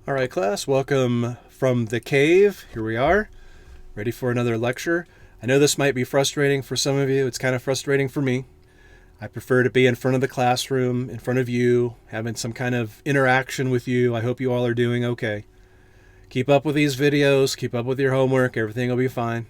All right, class, welcome from the cave. Here we are, ready for another lecture. I know this might be frustrating for some of you. It's kind of frustrating for me. I prefer to be in front of the classroom, in front of you, having some kind of interaction with you. I hope you all are doing okay. Keep up with these videos, keep up with your homework, everything will be fine.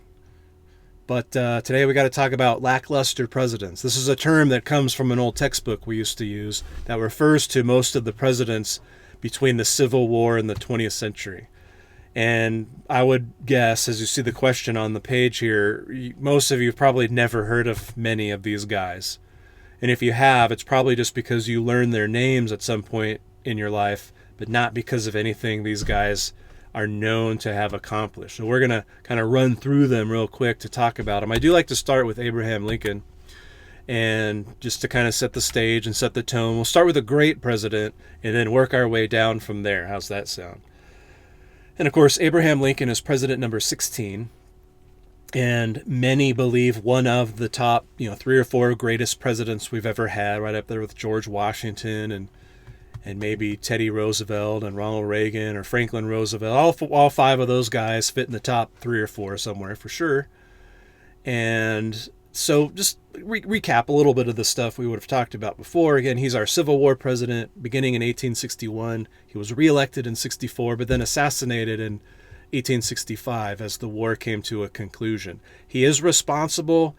But today we got to talk about lackluster presidents. This is a term that comes from an old textbook we used to use that refers to most of the presidents between the Civil War and the 20th century. And I would guess, as you see the question on the page here, most of you have probably never heard of many of these guys. And if you have, it's probably just because you learned their names at some point in your life, but not because of anything these guys are known to have accomplished. So we're going to kind of run through them real quick to talk about them. I do like to start with Abraham Lincoln, and just to kind of set the stage and set the tone. We'll start with a great president and then work our way down from there. How's that sound? And of course, Abraham Lincoln is president number 16, and many believe one of the top, 3 or 4 greatest presidents we've ever had, right up there with George Washington and maybe Teddy Roosevelt and Ronald Reagan or Franklin Roosevelt. All 5 of those guys fit in the top 3 or 4 somewhere for sure. And so just recap a little bit of the stuff we would have talked about before. Again, he's our Civil War president beginning in 1861. He was reelected in 64, but then assassinated in 1865 as the war came to a conclusion. He is responsible,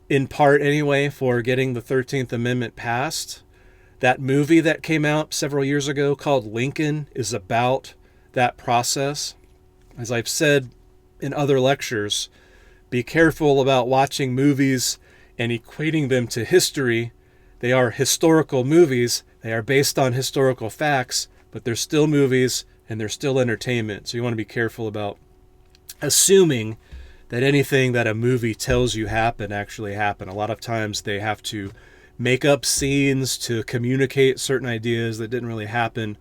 in part anyway, for getting the 13th Amendment passed. That movie that came out several years ago called Lincoln is about that process. As I've said in other lectures, be careful about watching movies and equating them to history. They are historical movies. They are based on historical facts, but they're still movies and they're still entertainment. So you want to be careful about assuming that anything that a movie tells you happened actually happened. A lot of times they have to make up scenes to communicate certain ideas that didn't really happen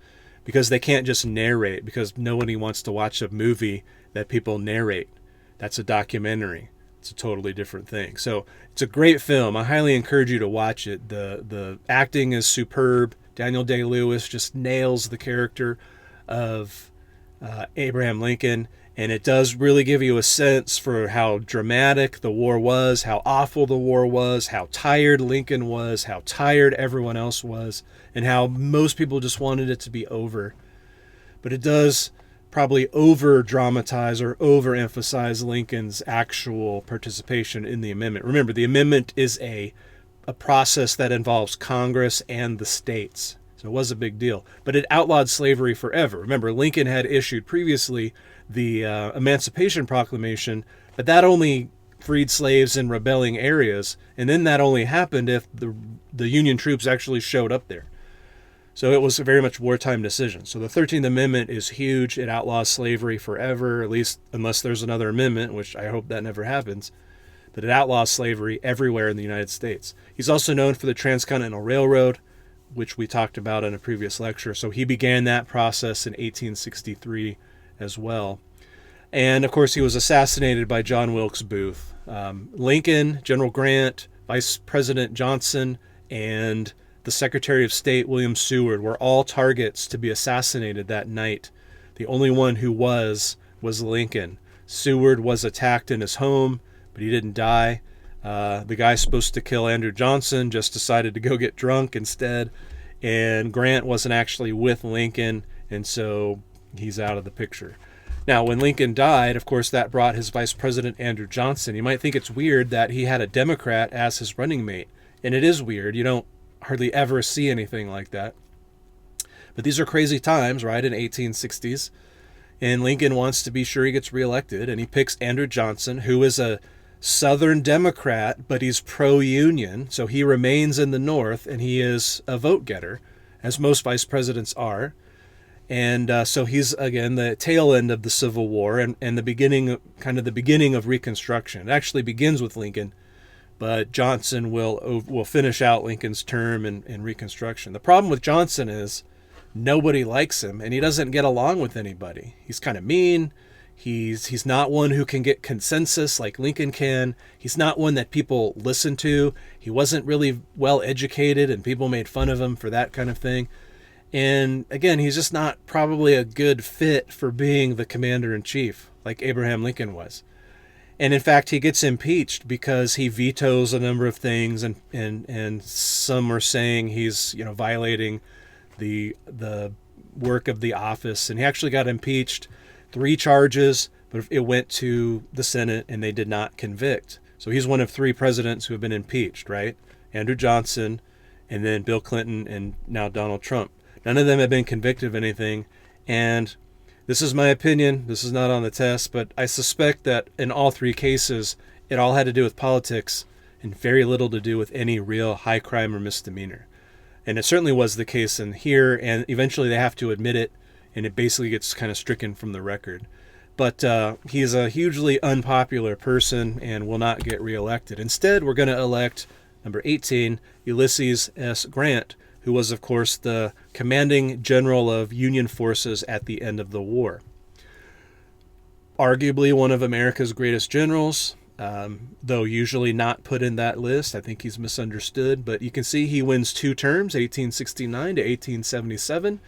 because they can't just narrate, because nobody wants to watch a movie that people narrate. That's a documentary. It's a totally different thing. So it's a great film. I highly encourage you to watch it. The acting is superb. Daniel Day-Lewis just nails the character of Abraham Lincoln. And it does really give you a sense for how dramatic the war was, how awful the war was, how tired Lincoln was, how tired everyone else was, and how most people just wanted it to be over. But it does probably over-dramatize or overemphasize Lincoln's actual participation in the amendment. Remember, the amendment is a process that involves Congress and the states. So it was a big deal. But it outlawed slavery forever. Remember, Lincoln had issued previously the Emancipation Proclamation, but that only freed slaves in rebelling areas, and then that only happened if the Union troops actually showed up there. So it was a very much wartime decision. So the 13th Amendment is huge. It outlaws slavery forever, at least unless there's another amendment, which I hope that never happens. But it outlaws slavery everywhere in the United States. He's also known for the Transcontinental Railroad, which we talked about in a previous lecture. So he began that process in 1863 as well. And of course, he was assassinated by John Wilkes Booth. Lincoln, General Grant, Vice President Johnson, and the Secretary of State, William Seward, were all targets to be assassinated that night. The only one who was Lincoln. Seward was attacked in his home, but he didn't die. The guy supposed to kill Andrew Johnson just decided to go get drunk instead. And Grant wasn't actually with Lincoln, and so he's out of the picture. Now, when Lincoln died, of course, that brought his vice president, Andrew Johnson. You might think it's weird that he had a Democrat as his running mate. And it is weird. You don't hardly ever see anything like that. But these are crazy times, right, in 1860s. And Lincoln wants to be sure he gets reelected, and he picks Andrew Johnson, who is a Southern Democrat, but he's pro-union, so he remains in the North, and he is a vote-getter, as most vice presidents are. And so he's, again, the tail end of the Civil War and the beginning of Reconstruction. It actually begins with Lincoln, but Johnson will finish out Lincoln's term in Reconstruction. The problem with Johnson is nobody likes him, and he doesn't get along with anybody. He's kind of mean. He's not one who can get consensus like Lincoln can. He's not one that people listen to. He wasn't really well educated, and people made fun of him for that kind of thing. And again, he's just not probably a good fit for being the commander in chief like Abraham Lincoln was. And in fact, he gets impeached because he vetoes a number of things, and some are saying he's violating the work of the office. And he actually got impeached, 3 charges, but it went to the Senate and they did not convict. So he's one of 3 presidents who have been impeached, right? Andrew Johnson, and then Bill Clinton, and now Donald Trump. None of them have been convicted of anything. And this is my opinion. This is not on the test, but I suspect that in all 3 cases, it all had to do with politics and very little to do with any real high crime or misdemeanor. And it certainly was the case in here, and eventually they have to admit it, and it basically gets kind of stricken from the record. But he's a hugely unpopular person and will not get reelected. Instead, we're going to elect number 18, Ulysses S. Grant, who was, of course, the commanding general of Union forces at the end of the war. Arguably one of America's greatest generals, though usually not put in that list. I think he's misunderstood. But you can see he wins 2 terms, 1869 to 1877.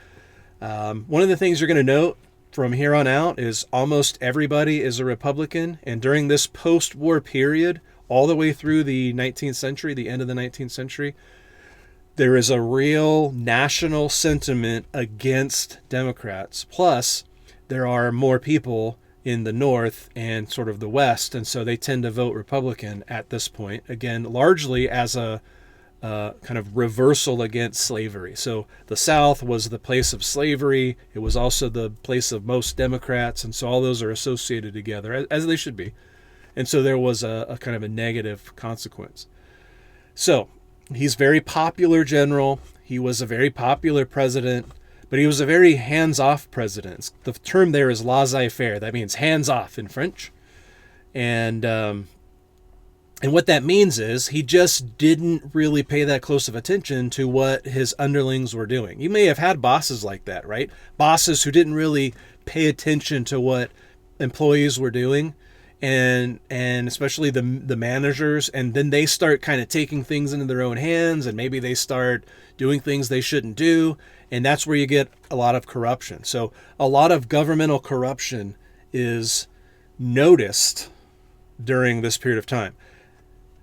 One of the things you're going to note from here on out is almost everybody is a Republican. And during this post-war period, all the way through the 19th century, the end of the 19th century, there is a real national sentiment against Democrats. Plus, there are more people in the North and sort of the West, and so they tend to vote Republican at this point. Again, largely as a kind of reversal against slavery. So the South was the place of slavery. It was also the place of most Democrats, and so all those are associated together, as they should be. And so there was a kind of a negative consequence. So he's a very popular general. He was a very popular president, but he was a very hands-off president. The term there is laissez-faire. That means hands-off in French. And what that means is he just didn't really pay that close of attention to what his underlings were doing. You may have had bosses like that, right? Bosses who didn't really pay attention to what employees were doing. And especially the managers, and then they start kind of taking things into their own hands, and maybe they start doing things they shouldn't do, and that's where you get a lot of corruption. So a lot of governmental corruption is noticed during this period of time.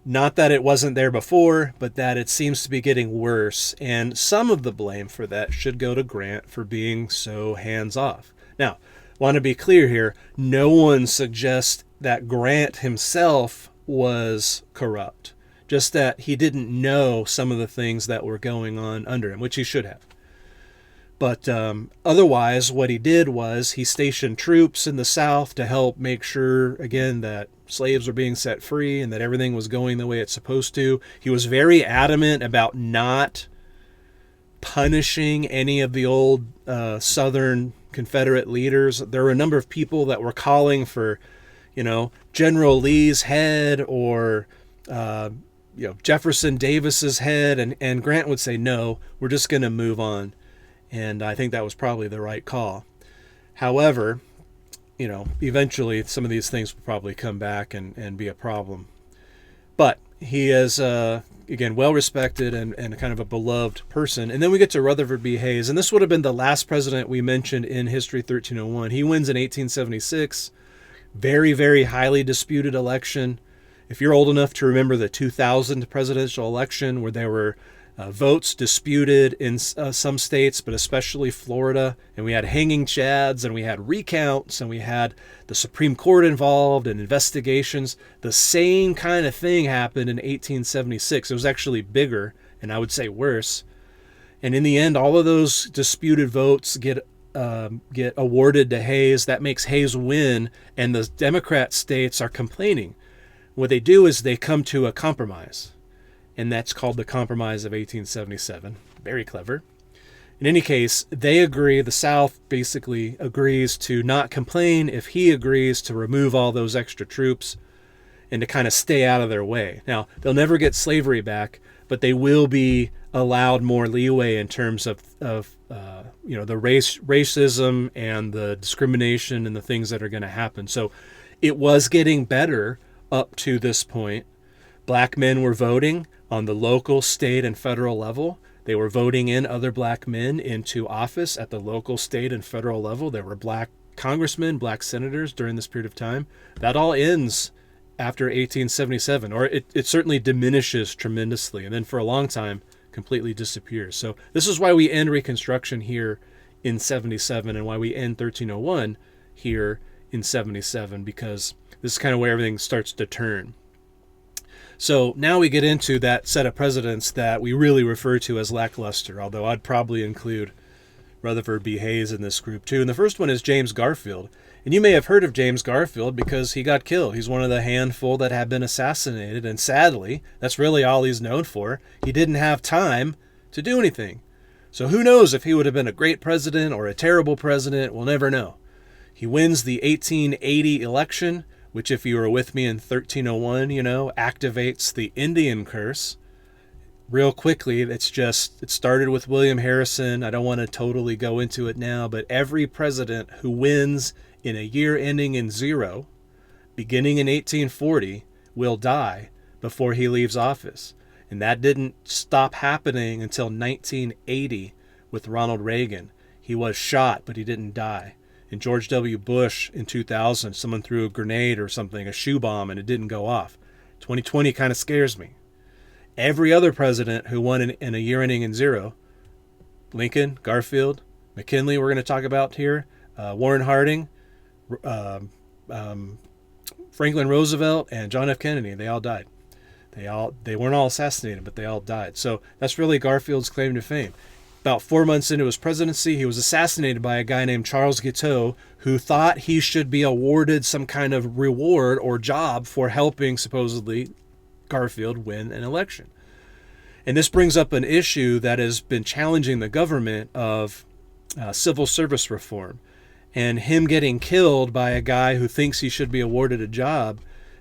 Not that it wasn't there before, but that it seems to be getting worse, and some of the blame for that should go to Grant for being so hands-off. Now, want to be clear here, no one suggests that Grant himself was corrupt, just that he didn't know some of the things that were going on under him, which he should have. But otherwise, what he did was he stationed troops in the South to help make sure, again, that slaves were being set free and that everything was going the way it's supposed to. He was very adamant about not punishing any of the old Southern Confederate leaders. There were a number of people that were calling for, General Lee's head or, Jefferson Davis's head. And Grant would say, no, we're just going to move on. And I think that was probably the right call. However, eventually some of these things will probably come back and be a problem. But he is, again, well-respected and kind of a beloved person. And then we get to Rutherford B. Hayes. And this would have been the last president we mentioned in History 1301. He wins in 1876. Very, very highly disputed election. If you're old enough to remember the 2000 presidential election where there were votes disputed in some states, but especially Florida, and we had hanging chads, and we had recounts, and we had the Supreme Court involved and investigations. The same kind of thing happened in 1876. It was actually bigger, and I would say worse. And in the end, all of those disputed votes get awarded to Hayes. That makes Hayes win, and the Democrat states are complaining. What they do is they come to a compromise, and that's called the Compromise of 1877. Very clever. In any case, they agree, the South basically agrees to not complain if he agrees to remove all those extra troops and to kind of stay out of their way. Now, they'll never get slavery back, but they will be allowed more leeway in terms of the racism and the discrimination and the things that are going to happen. So it was getting better up to this point. Black men were voting on the local, state, and federal level. They were voting in other black men into office at the local, state, and federal level. There were black congressmen, black senators during this period of time. That all ends after 1877, or it certainly diminishes tremendously, and then for a long time completely disappears. So this is why we end Reconstruction here in 77, and why we end 1301 here in 77, because this is kind of where everything starts to turn. So now we get into that set of presidents that we really refer to as lackluster, although I'd probably include Rutherford B. Hayes in this group too. And the first one is James Garfield. And you may have heard of James Garfield because he got killed. He's one of the handful that have been assassinated, and sadly, that's really all he's known for. He didn't have time to do anything. So who knows if he would have been a great president or a terrible president? We'll never know. He wins the 1880 election, which, if you were with me in 1301, activates the Indian curse. Real quickly, it started with William Harrison. I don't want to totally go into it now, but every president who wins in a year ending in 0, beginning in 1840, will die before he leaves office. And that didn't stop happening until 1980 with Ronald Reagan. He was shot, but he didn't die. And George W. Bush in 2000, someone threw a grenade or something, a shoe bomb, and it didn't go off. 2020 kind of scares me. Every other president who won in a year ending in 0, Lincoln, Garfield, McKinley, we're going to talk about here, Warren Harding, Franklin Roosevelt, and John F. Kennedy, they all died. They weren't all assassinated, but they all died. So that's really Garfield's claim to fame. About 4 months into his presidency, he was assassinated by a guy named Charles Guiteau, who thought he should be awarded some kind of reward or job for helping, supposedly, Garfield win an election. And this brings up an issue that has been challenging the government of civil service reform. And him getting killed by a guy who thinks he should be awarded a job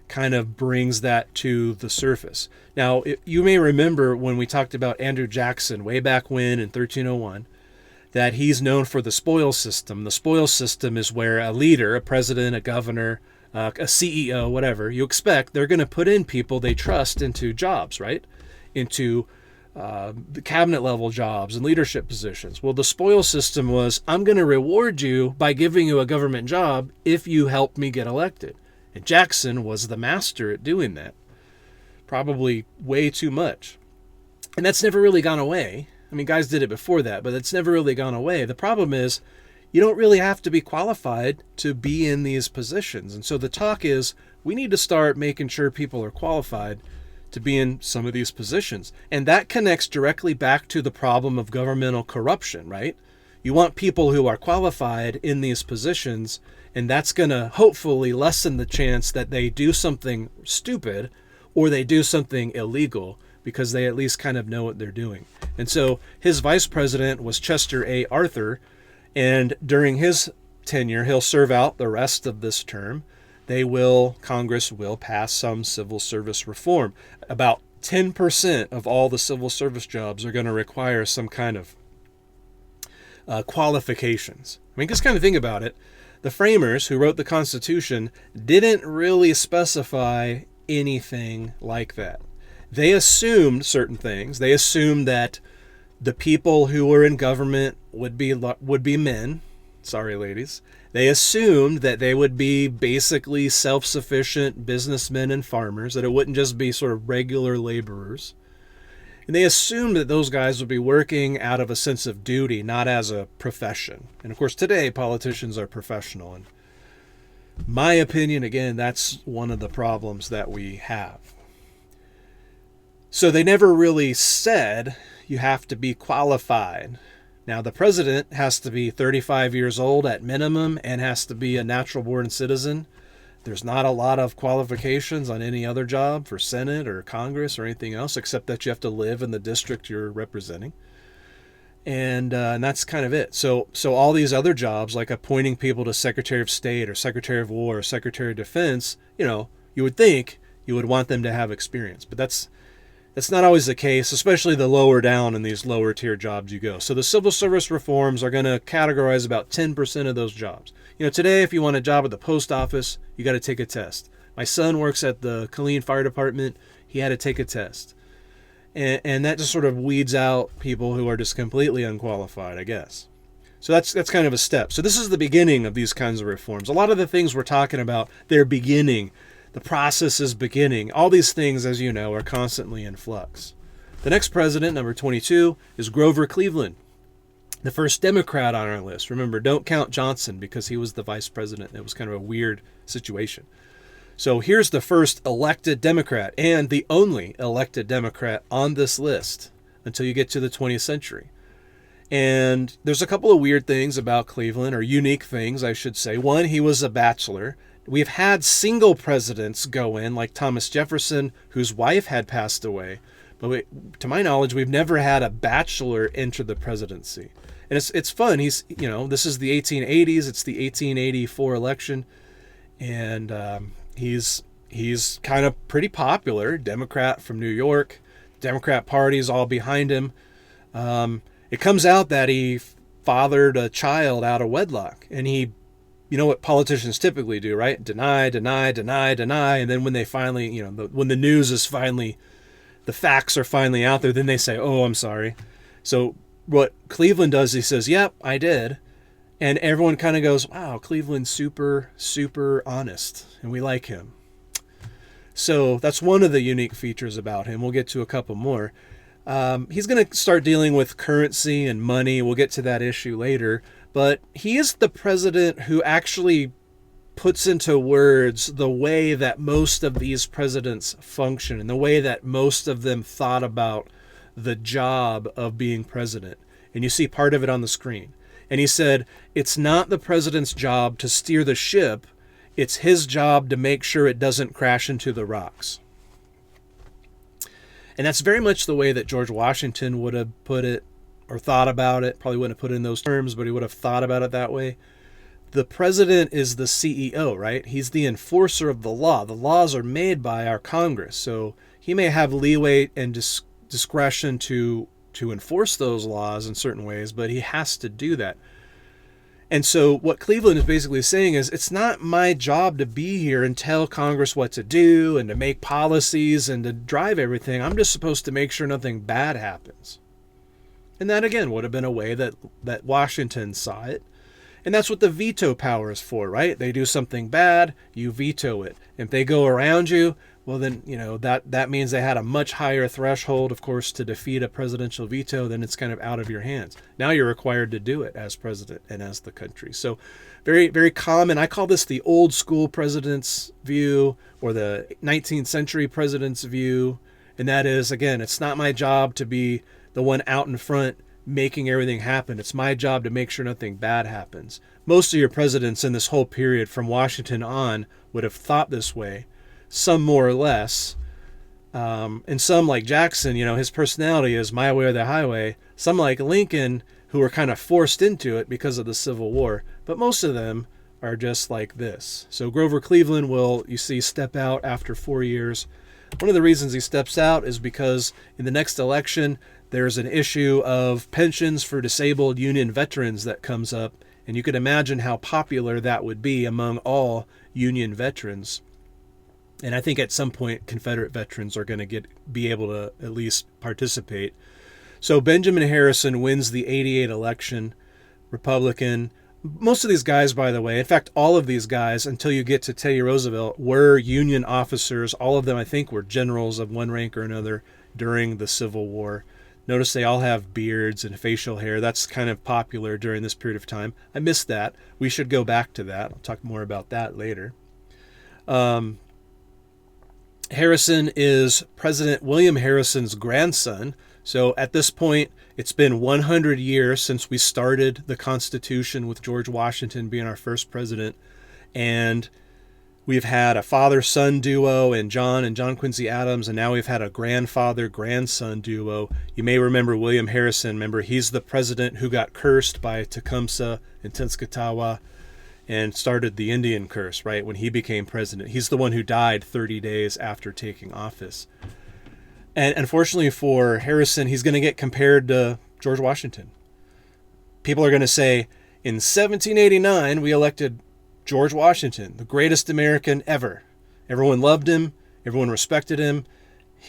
kind of brings that to the surface. Now, you may remember when we talked about Andrew Jackson way back when in 1301, that he's known for the spoils system. The spoils system is where a leader, a president, a governor, a CEO, whatever, you expect they're going to put in people they trust into jobs, right? Into the cabinet level jobs and leadership positions. Well, the spoils system was, I'm going to reward you by giving you a government job if you help me get elected. And Jackson was the master at doing that. Probably way too much. And that's never really gone away. I mean, guys did it before that, but it's never really gone away. The problem is, you don't really have to be qualified to be in these positions. And so the talk is, we need to start making sure people are qualified to be in some of these positions. And that connects directly back to the problem of governmental corruption, right? You want people who are qualified in these positions, and that's going to hopefully lessen the chance that they do something stupid or they do something illegal, because they at least kind of know what they're doing. And so his vice president was Chester A. Arthur, and during his tenure, he'll serve out the rest of this term. Congress will pass some civil service reform. About 10% of all the civil service jobs are going to require some kind of qualifications. I mean, just kind of think about it. The framers who wrote the Constitution didn't really specify anything like that. They assumed certain things. They assumed that the people who were in government would be men. Sorry, ladies. They assumed that they would be basically self-sufficient businessmen and farmers, that it wouldn't just be sort of regular laborers. And they assumed that those guys would be working out of a sense of duty, not as a profession. And of course, today, politicians are professional. And my opinion, again, that's one of the problems that we have. So they never really said you have to be qualified. Now, the president has to be 35 years old at minimum and has to be a natural-born citizen. There's not a lot of qualifications on any other job for Senate or Congress or anything else, except that you have to live in the district you're representing. And that's kind of it. So all these other jobs, like appointing people to Secretary of State or Secretary of War or Secretary of Defense, you would think you would want them to have experience. But that's not always the case, especially the lower down in these lower tier jobs you go. So the civil service reforms are going to categorize about 10% of those jobs. Today, if you want a job at the post office, you got to take a test. My son works at the Killeen Fire Department. He had to take a test. And that just sort of weeds out people who are just completely unqualified, I guess. So that's kind of a step. So this is the beginning of these kinds of reforms. A lot of the things we're talking about, they're beginning. The process is beginning. All these things, as you know, are constantly in flux. The next president, number 22, is Grover Cleveland, the first Democrat on our list. Remember, don't count Johnson because he was the vice president. It was kind of a weird situation. So here's the first elected Democrat and the only elected Democrat on this list until you get to the 20th century. And there's a couple of weird things about Cleveland, or unique things, I should say. One, he was a bachelor. We've had single presidents go in, like Thomas Jefferson, whose wife had passed away. But to my knowledge, we've never had a bachelor enter the presidency. And it's fun. This is the 1880s. It's the 1884 election. And he's kind of pretty popular, Democrat from New York. Democrat Party's all behind him. It comes out that he fathered a child out of wedlock, and you know what politicians typically do, right? Deny, deny, deny, deny, and then when they finally, when the news is finally, the facts are finally out there, then they say, "Oh, I'm sorry." So what Cleveland does, he says, "Yep, I did." And everyone kind of goes, "Wow, Cleveland's super, super honest, and we like him." So that's one of the unique features about him. We'll get to a couple more. He's going to start dealing with currency and money. We'll get to that issue later. But he is the president who actually puts into words the way that most of these presidents function and the way that most of them thought about the job of being president. And you see part of it on the screen. And he said, it's not the president's job to steer the ship. It's his job to make sure it doesn't crash into the rocks. And that's very much the way that George Washington would have put it or thought about it. Probably wouldn't have put it in those terms, but he would have thought about it that way. The president is the CEO, right? He's the enforcer of the law. The laws are made by our Congress. So he may have leeway and discretion to enforce those laws in certain ways, but he has to do that. And so what Cleveland is basically saying is, it's not my job to be here and tell Congress what to do and to make policies and to drive everything. I'm just supposed to make sure nothing bad happens. And that, again, would have been a way that Washington saw it. And that's what the veto power is for, right? They do something bad, you veto it. If they go around you, well then, that means they had a much higher threshold, of course, to defeat a presidential veto. Then it's kind of out of your hands. Now you're required to do it as president and as the country. So very, very common. I call this the old school president's view, or the 19th century president's view. And that is, again, it's not my job to be the one out in front making everything happen. It's my job to make sure nothing bad happens. Most of your presidents in this whole period from Washington on would have thought this way. Some more or less. And some, like Jackson, his personality is my way or the highway. Some, like Lincoln, who were kind of forced into it because of the Civil War. But most of them are just like this. So Grover Cleveland will, you see, step out after 4 years. One of the reasons he steps out is because in the next election, there's an issue of pensions for disabled Union veterans that comes up. And you can imagine how popular that would be among all Union veterans. And I think at some point, Confederate veterans are going to be able to at least participate. So Benjamin Harrison wins the 88 election, Republican. Most of these guys, by the way, in fact, all of these guys, until you get to Teddy Roosevelt, were Union officers. All of them, I think, were generals of one rank or another during the Civil War. Notice they all have beards and facial hair. That's kind of popular during this period of time. I missed that. We should go back to that. I'll talk more about that later. Harrison is President William Harrison's grandson. So at this point, it's been 100 years since we started the Constitution with George Washington being our first president. And we've had a father-son duo in John and John Quincy Adams, and now we've had a grandfather-grandson duo. You may remember William Harrison. Remember, he's the president who got cursed by Tecumseh and Tenskwatawa and started the Indian curse, right, when he became president. He's the one who died 30 days after taking office. And unfortunately for Harrison, he's going to get compared to George Washington. People are going to say, in 1789, we elected George Washington, the greatest American ever. Everyone loved him. Everyone respected him.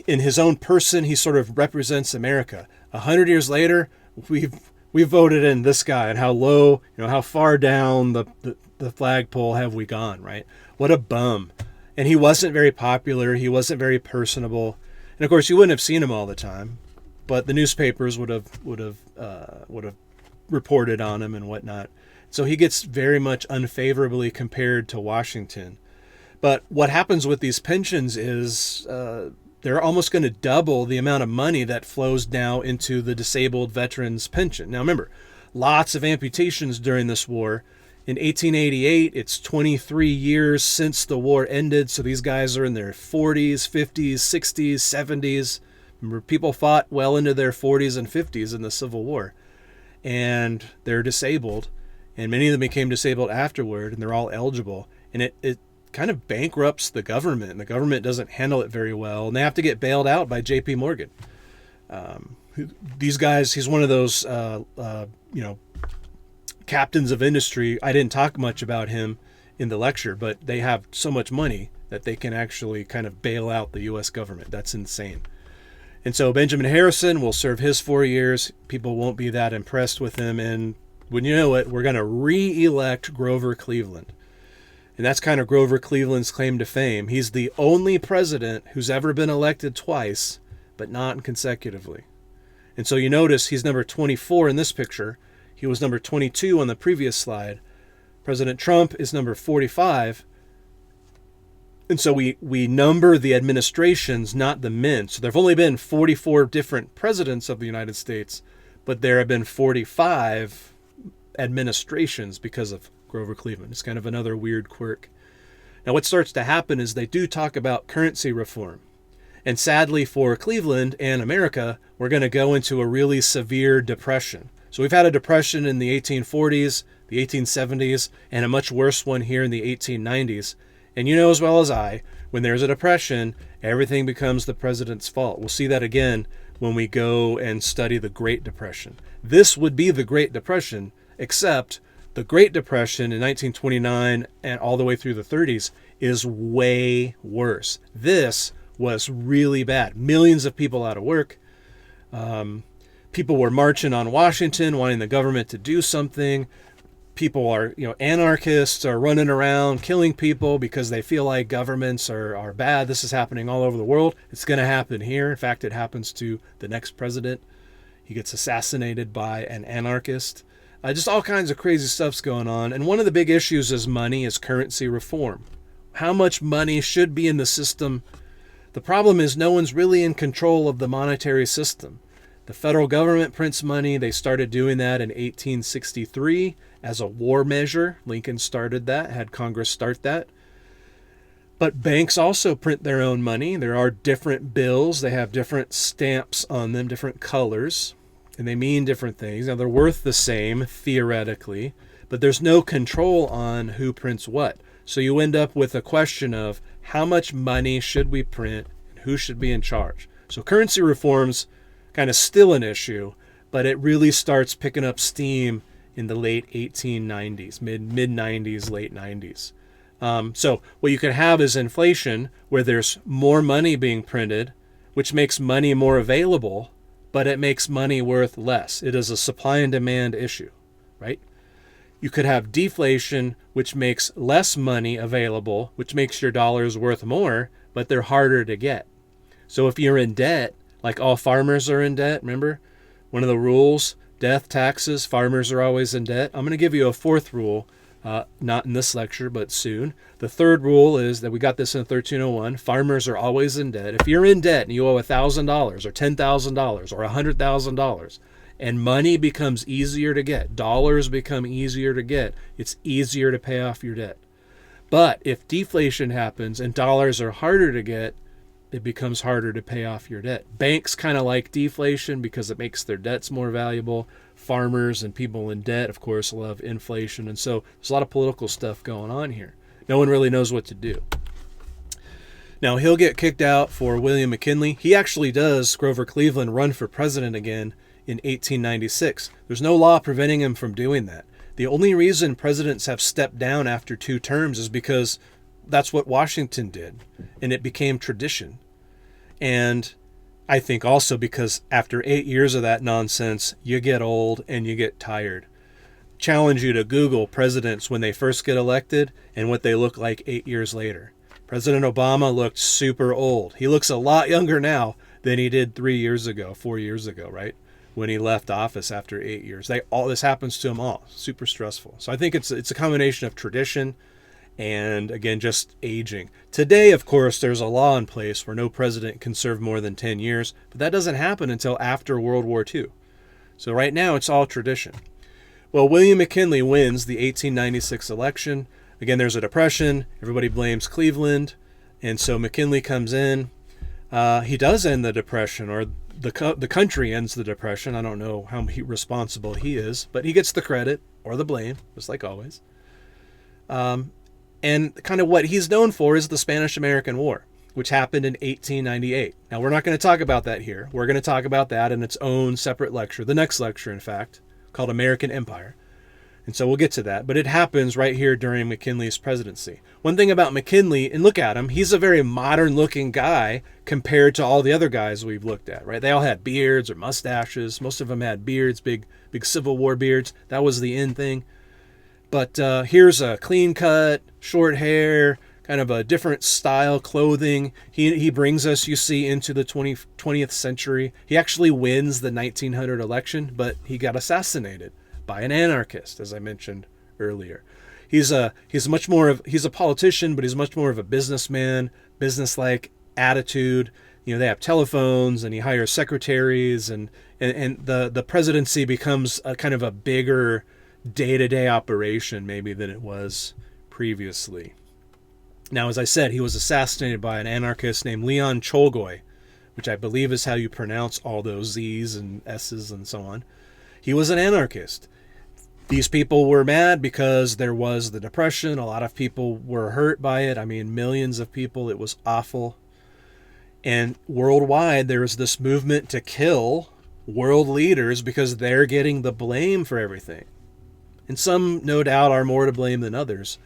in his own person, he sort of represents America. 100 years later, we voted in this guy, and how low, how far down the flagpole have we gone, right? What a bum. And he wasn't very popular. He wasn't very personable. And of course, you wouldn't have seen him all the time, but the newspapers would have reported on him and whatnot. So he gets very much unfavorably compared to Washington. But what happens with these pensions is they're almost going to double the amount of money that flows now into the disabled veterans' pension. Now remember, lots of amputations during this war. In 1888, it's 23 years since the war ended, so these guys are in their 40s, 50s, 60s, 70s. Remember, people fought well into their 40s and 50s in the Civil War, and they're disabled, and many of them became disabled afterward, and they're all eligible, and it kind of bankrupts the government, and the government doesn't handle it very well, and they have to get bailed out by J.P. Morgan. These guys, he's one of those, captains of industry. I didn't talk much about him in the lecture, but they have so much money that they can actually kind of bail out the U.S. government. That's insane. And so Benjamin Harrison will serve his 4 years. People won't be that impressed with him. And when you know it, we're going to re-elect Grover Cleveland. And that's kind of Grover Cleveland's claim to fame. He's the only president who's ever been elected twice, but not consecutively. And so you notice he's number 24 in this picture. He was number 22 on the previous slide. President Trump is number 45. And so we number the administrations, not the men. So there have only been 44 different presidents of the United States, but there have been 45 administrations because of Grover Cleveland. It's kind of another weird quirk. Now what starts to happen is they do talk about currency reform. And sadly for Cleveland and America, we're going to go into a really severe depression. So we've had a depression in the 1840s, the 1870s, and a much worse one here in the 1890s. And you know as well as I, when there's a depression, everything becomes the president's fault. We'll see that again when we go and study the Great Depression. This would be the Great Depression, except the Great Depression in 1929 and all the way through the 30s is way worse. This was really bad. Millions of people out of work. People were marching on Washington, wanting the government to do something. People are, anarchists are running around killing people because they feel like governments are bad. This is happening all over the world. It's going to happen here. In fact, it happens to the next president. He gets assassinated by an anarchist. Just all kinds of crazy stuff's going on. And one of the big issues is money, is currency reform. How much money should be in the system? The problem is no one's really in control of the monetary system. The federal government prints money. They started doing that in 1863 as a war measure. Lincoln started that, had Congress start that. But banks also print their own money. There are different bills. They have different stamps on them, different colors, and they mean different things. Now, they're worth the same, theoretically, but there's no control on who prints what. So you end up with a question of how much money should we print and who should be in charge. So currency reforms kind of still an issue, but it really starts picking up steam in the late 1890s, mid-90s, late 90s. So what you can have is inflation where there's more money being printed, which makes money more available, but it makes money worth less. It is a supply and demand issue, right? You could have deflation, which makes less money available, which makes your dollars worth more, but they're harder to get. So if you're in debt, like all farmers are in debt, remember? One of the rules, death, taxes, farmers are always in debt. I'm going to give you a fourth rule, not in this lecture, but soon. The third rule is that we got this in 1301. Farmers are always in debt. If you're in debt and you owe $1,000 or $10,000 or $100,000 and money becomes easier to get, dollars become easier to get, it's easier to pay off your debt. But if deflation happens and dollars are harder to get, it becomes harder to pay off your debt. Banks kind of like deflation because it makes their debts more valuable. Farmers and people in debt, of course, love inflation. And so there's a lot of political stuff going on here. No one really knows what to do. Now, he'll get kicked out for William McKinley. He actually does, Grover Cleveland, run for president again in 1896. There's no law preventing him from doing that. The only reason presidents have stepped down after 2 terms is because that's what Washington did, and it became tradition. And I think also because after 8 years of that nonsense, you get old and you get tired. Challenge you to Google presidents when they first get elected and what they look like 8 years later. President Obama looked super old. He looks a lot younger now than he did 3 years ago, 4 years ago, right? When he left office after 8 years. All this happens to them all. Super stressful. So I think it's a combination of tradition and, again, just aging. Today, of course, there's a law in place where no president can serve more than 10 years, but that doesn't happen until after World War II. So right now, it's all tradition. Well, William McKinley wins the 1896 election. Again, there's a depression. Everybody blames Cleveland. And so McKinley comes in. He does end the depression, or the country ends the depression. I don't know how responsible he is, but he gets the credit or the blame, just like always. And kind of what he's known for is the Spanish-American War, which happened in 1898. Now, we're not going to talk about that here. We're going to talk about that in its own separate lecture, the next lecture, in fact, called American Empire. And so we'll get to that. But it happens right here during McKinley's presidency. One thing about McKinley, and look at him, he's a very modern-looking guy compared to all the other guys we've looked at, right? They all had beards or mustaches. Most of them had beards, big Civil War beards. That was the in thing. But here's a clean cut, short hair, kind of a different style clothing. He brings us, you see, into the 20th century. He actually wins the 1900 election, but he got assassinated by an anarchist, as I mentioned earlier. He's a politician, but he's much more of a businessman, business-like attitude. You know, they have telephones, and he hires secretaries, and the presidency becomes a kind of a bigger day-to-day operation maybe than it was previously. Now, as I said, he was assassinated by an anarchist named Leon Tolstoy, which I believe is how you pronounce all those Z's and S's and so on. He was an anarchist. These people were mad because there was the Depression. A lot of people were hurt by it. I mean, millions of people. It was awful. And worldwide, there was this movement to kill world leaders because they're getting the blame for everything. And some, no doubt, are more to blame than others.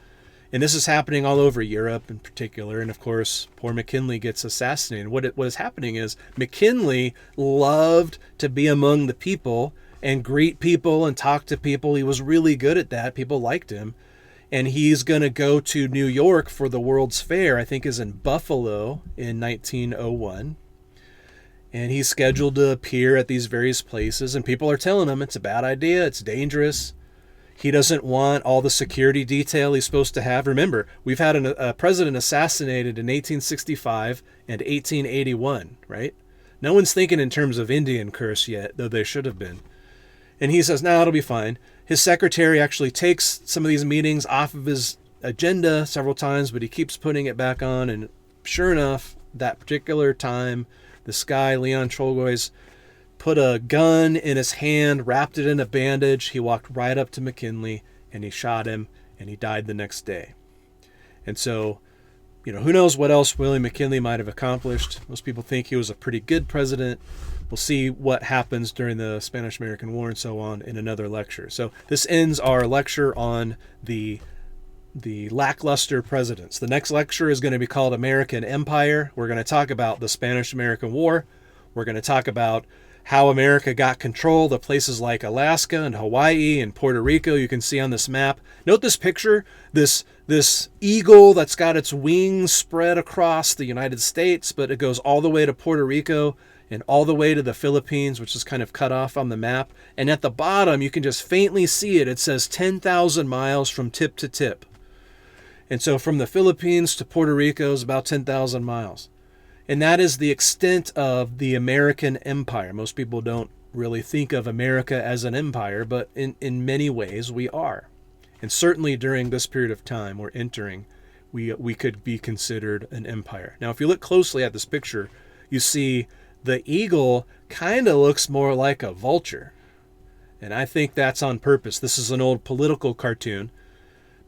And this is happening all over Europe in particular. And of course, poor McKinley gets assassinated. What is happening is McKinley loved to be among the people and greet people and talk to people. He was really good at that. People liked him. And he's going to go to New York for the World's Fair, I think is in Buffalo in 1901. And he's scheduled to appear at these various places. And people are telling him it's a bad idea. It's dangerous. He doesn't want all the security detail he's supposed to have. Remember, we've had a president assassinated in 1865 and 1881, right? No one's thinking in terms of Indian curse yet, though they should have been. And he says, no, it'll be fine. His secretary actually takes some of these meetings off of his agenda several times, but he keeps putting it back on. And sure enough, that particular time, this guy, Leon Tolstoy, put a gun in his hand, wrapped it in a bandage. He walked right up to McKinley and he shot him, and he died the next day. And so, you know, who knows what else William McKinley might have accomplished. Most people think he was a pretty good president. We'll see what happens during the Spanish-American War and so on in another lecture. So this ends our lecture on the Lackluster Presidents. The next lecture is going to be called American Empire. We're going to talk about the Spanish-American War. We're going to talk about how America got control of places like Alaska and Hawaii and Puerto Rico. You can see on this map. Note this picture, this eagle that's got its wings spread across the United States, but it goes all the way to Puerto Rico and all the way to the Philippines, which is kind of cut off on the map. And at the bottom, you can just faintly see it. It says 10,000 miles from tip to tip. And so from the Philippines to Puerto Rico is about 10,000 miles. And that is the extent of the American empire. Most people don't really think of America as an empire, but in many ways we are. And certainly during this period of time we're entering, we could be considered an empire. Now, if you look closely at this picture, you see the eagle kind of looks more like a vulture. And I think that's on purpose. This is an old political cartoon.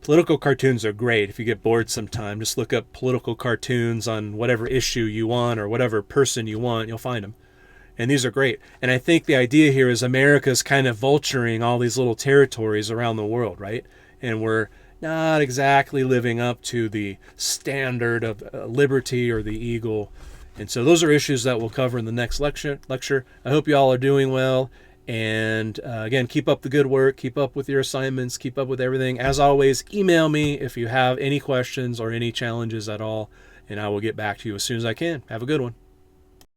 Political cartoons are great. If you get bored sometime, just look up political cartoons on whatever issue you want or whatever person you want. You'll find them. And these are great. And I think the idea here is America's kind of vulturing all these little territories around the world, right? And we're not exactly living up to the standard of liberty or the eagle. And so those are issues that we'll cover in the next lecture. I hope you all are doing well. And again, keep up the good work. Keep up with your assignments. Keep up with everything. As always, email me if you have any questions or any challenges at all, and I will get back to you as soon as I can. Have a good one.